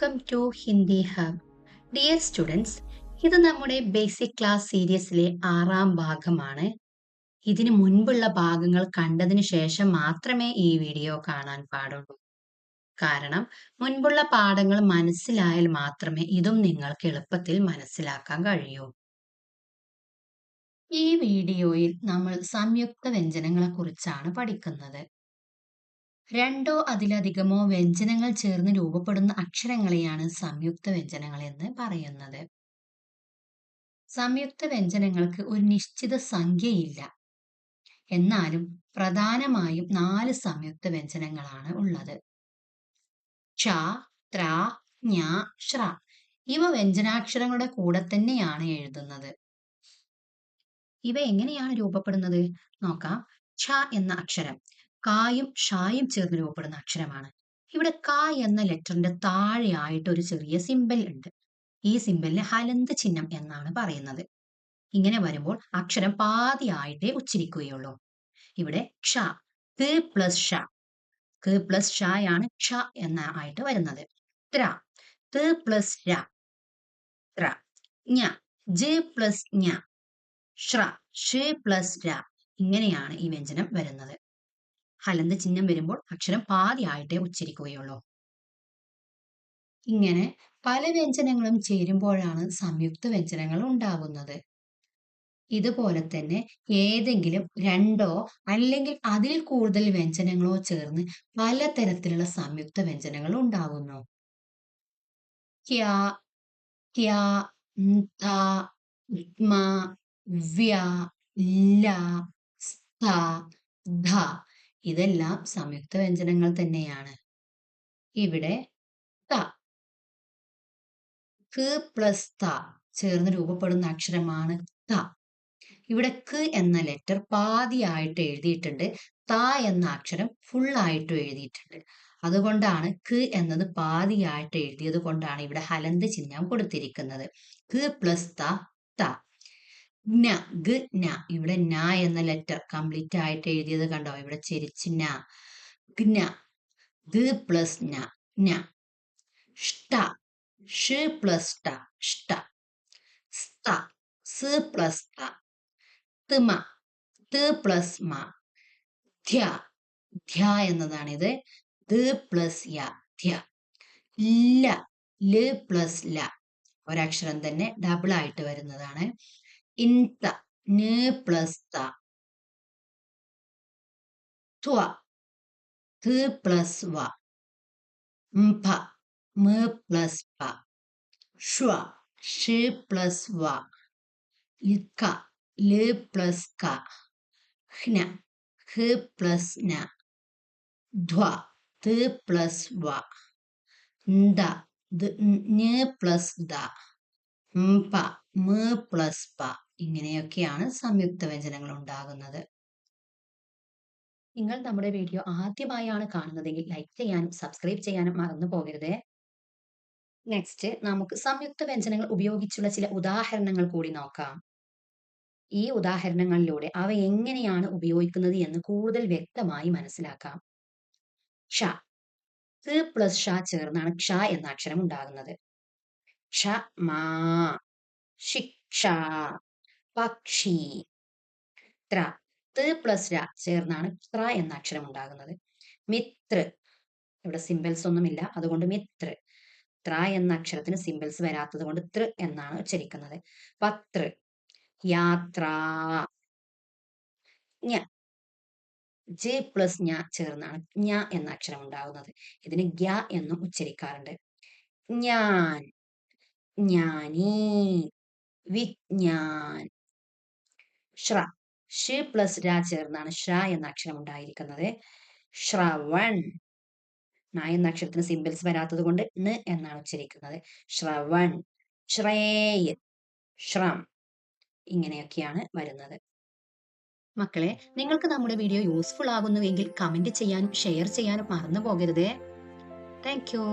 Welcome to Hindi hub. Dear students, ഇത് നമ്മുടെ basic class സീരീസിലെ 6ാം ഭാഗമാണ്. ഇതിന് മുൻപുള്ള ഭാഗങ്ങൾ കണ്ടതിന് ശേഷം മാത്രമേ ഈ വീഡിയോ കാണാൻ പാടുള്ളൂ. കാരണം മുൻപുള്ള പാഠങ്ങൾ മനസ്സിലായാൽ മാത്രമേ ഇതും നിങ്ങൾക്ക് എളുപ്പത്തിൽ മനസ്സിലാക്കാൻ കഴിയൂ. ഈ വീഡിയോയിൽ നമ്മൾ സംയുക്ത വ്യഞ്ജനങ്ങളെ കുറിച്ചാണ് പഠിക്കുന്നത്. രണ്ടോ അതിലധികമോ വ്യഞ്ജനങ്ങൾ ചേർന്ന് രൂപപ്പെടുന്ന അക്ഷരങ്ങളെയാണ് സംയുക്ത വ്യഞ്ജനങ്ങൾ എന്ന് പറയുന്നത്. സംയുക്ത വ്യഞ്ജനങ്ങൾക്ക് ഒരു നിശ്ചിത സംഖ്യയില്ല. എന്നാലും പ്രധാനമായും 4 സംയുക്ത വ്യഞ്ജനങ്ങളാണ് ഉള്ളത്. ക്ഷ, ത്ര, ജ്ഞ, ശ്ര. ഇവ വ്യഞ്ജനാക്ഷരങ്ങളുടെ കൂടെ തന്നെയാണ് എഴുതുന്നത്. ഇവ എങ്ങനെയാണ് രൂപപ്പെടുന്നത് നോക്കാം. ക്ഷ എന്ന അക്ഷരം കായും ഷായും ചേർന്ന് രൂപപ്പെടുന്ന അക്ഷരമാണ്. ഇവിടെ ക എന്ന ലെറ്ററിന്റെ താഴെയായിട്ട് ഒരു ചെറിയ സിമ്പൽ ഉണ്ട്. ഈ സിമ്പലിനെ ഹലന്ത് ചിഹ്നം എന്നാണ് പറയുന്നത്. ഇങ്ങനെ വരുമ്പോൾ അക്ഷരം പാതിയായിട്ടേ ഉച്ചരിക്കുകയുള്ളൂ. ഇവിടെ ക്ഷ, ക് പ്ലസ് ഷ, ക് പ്ലസ് ഷായാണ് ക്ഷ എന്ന ആയിട്ട് വരുന്നത്. ത്ര, ത് പ്ലസ് ര, ത്ര. ജ്ഞ, ജ് പ്ലസ് ജ്ഞ, ശ്ര, ഷ് പ്ലസ് ര. ഇങ്ങനെയാണ് ഈ വ്യഞ്ജനം വരുന്നത്. ഹലന്ത് ചിഹ്നം വരുമ്പോൾ അക്ഷരം പാതിയായിട്ടേ ഉച്ചരിക്കുകയുള്ളൂ. ഇങ്ങനെ പല വ്യഞ്ജനങ്ങളും ചേരുമ്പോഴാണ് സംയുക്ത വ്യഞ്ജനങ്ങൾ ഉണ്ടാകുന്നത്. ഇതുപോലെ തന്നെ ഏതെങ്കിലും രണ്ടോ അല്ലെങ്കിൽ അതിൽ കൂടുതൽ വ്യഞ്ജനങ്ങളോ ചേർന്ന് പലതരത്തിലുള്ള സംയുക്ത വ്യഞ്ജനങ്ങൾ ഉണ്ടാകുന്നു. ക്യ, ത്യ, ന്ത, ത്മ, വ്യ, ല, സ്ത, ധ. ഇതെല്ലാം സംയുക്ത വ്യഞ്ജനങ്ങൾ തന്നെയാണ്. ഇവിടെ ത, ക് പ്ലസ് ത ചേർന്ന് രൂപപ്പെടുന്ന അക്ഷരമാണ് ത. ഇവിടെ ക് എന്ന ലെറ്റർ പാതിയായിട്ട് എഴുതിയിട്ടുണ്ട്. ത എന്ന അക്ഷരം ഫുള്ളായിട്ട് എഴുതിയിട്ടുണ്ട്. അതുകൊണ്ടാണ് ക് എന്നത് പാതിയായിട്ട് എഴുതിയത് കൊണ്ടാണ് ഇവിടെ ഹലന്ത് ചിഹ്നം കൊടുത്തിരിക്കുന്നത്. ക് പ്ലസ് ത, ത. ജ്ഞ, ഗ, ജ്ഞ. ഇവിടെ ന എന്ന ലെറ്റർ കംപ്ലീറ്റ് ആയിട്ട് എഴുതിയത് കണ്ടോ? ഇവിടെ ചെരിച്ച് ന. ജ്ഞ, ഗ പ്ലസ് ജ്ഞ, ജ്ഞ. ഷ്ട, ഷ് പ്ലസ് ട, ഷ്ട. സ്ത, സ് പ്ലസ് ത. ത്മ, ത് പ്ലസ് മ. ധ്യ, ധ്യ എന്നതാണിത്. ത് പ്ലസ് യ, ധ്യ. ല, ല് പ്ലസ് ല. ഒരക്ഷരം തന്നെ ഡബിൾ ആയിട്ട് വരുന്നതാണ്. ഇൻത, ന് പ്ലസ് ത. ത്വ, ത് പ്ലസ് വ. ംഭ, മ പ്ലസ് പ. ശ്വ, ഷ് പ്ലസ് വ. ൽക്ക, ല് പ്ലസ് ക. ഹ്ന, ഹ് പ്ലസ് ന. ധ്വ, ത് പ്ലസ് വ. ന്ത, ന് പ്ലസ് ദ. ംപ, മ പ്ലസ് പ. ഇങ്ങനെയൊക്കെയാണ് സംയുക്ത വ്യഞ്ജനങ്ങൾ ഉണ്ടാകുന്നത്. നിങ്ങൾ നമ്മുടെ വീഡിയോ ആദ്യമായാണ് കാണുന്നതെങ്കിൽ ലൈക്ക് ചെയ്യാനും സബ്സ്ക്രൈബ് ചെയ്യാനും മറന്നു പോകരുതേ. നെക്സ്റ്റ് നമുക്ക് സംയുക്ത വ്യഞ്ജനങ്ങൾ ഉപയോഗിച്ചുള്ള ചില ഉദാഹരണങ്ങൾ കൂടി നോക്കാം. ഈ ഉദാഹരണങ്ങളിലൂടെ അവ എങ്ങനെയാണ് ഉപയോഗിക്കുന്നത് എന്ന് കൂടുതൽ വ്യക്തമായി മനസ്സിലാക്കാം. ക്ഷ, ത് പ്ലസ് ഷ ചേർന്നാണ് ക്ഷ എന്ന അക്ഷരം ഉണ്ടാകുന്നത്. ക്ഷമാ, ശിക്ഷ, പക്ഷി. ത്ര, ത് പ്ലസ് ര ചേർന്നാണ് ത്ര എന്ന അക്ഷരം ഉണ്ടാകുന്നത്. മിത്ര, ഇവിടെ സിംബൽസ് ഒന്നുമില്ല, അതുകൊണ്ട് മിത്ര. ത്ര എന്ന അക്ഷരത്തിന് സിംബൽസ് വരാത്തത് കൊണ്ട് തൃ എന്നാണ് ഉച്ചരിക്കുന്നത്. പത്ര, യാത്ര. ജ്ഞ, ജ് പ്ലസ് ജ്ഞ ചേർന്നാണ് ജ്ഞ എന്ന അക്ഷരം ഉണ്ടാകുന്നത്. ഇതിന് ഗ്യ എന്നും ഉച്ചരിക്കാറുണ്ട്. ജ്ഞാൻ, ജ്ഞാനി, വിജ്ഞാൻ. ശ്ര, ഷ് പ്ലസ് ര ചേർന്നാണ് ശ്ര എന്ന അക്ഷരം ഉണ്ടായിരിക്കുന്നത്. ശ്രവൺ. ന എന്ന അക്ഷരത്തിന് സിംബൽസ് വരാത്തത് കൊണ്ട് ന് എന്നാണ് ഉച്ചരിക്കുന്നത്. ശ്രവൺ. ശ്രേയ്, ശ്രം. ഇങ്ങനെയൊക്കെയാണ് വരുന്നത്. മക്കളെ, നിങ്ങൾക്ക് നമ്മുടെ വീഡിയോ യൂസ്ഫുൾ ആകുന്നുവെങ്കിൽ കമന്റ് ചെയ്യാനും ഷെയർ ചെയ്യാനും മറന്നു പോകരുതേ. Thank U.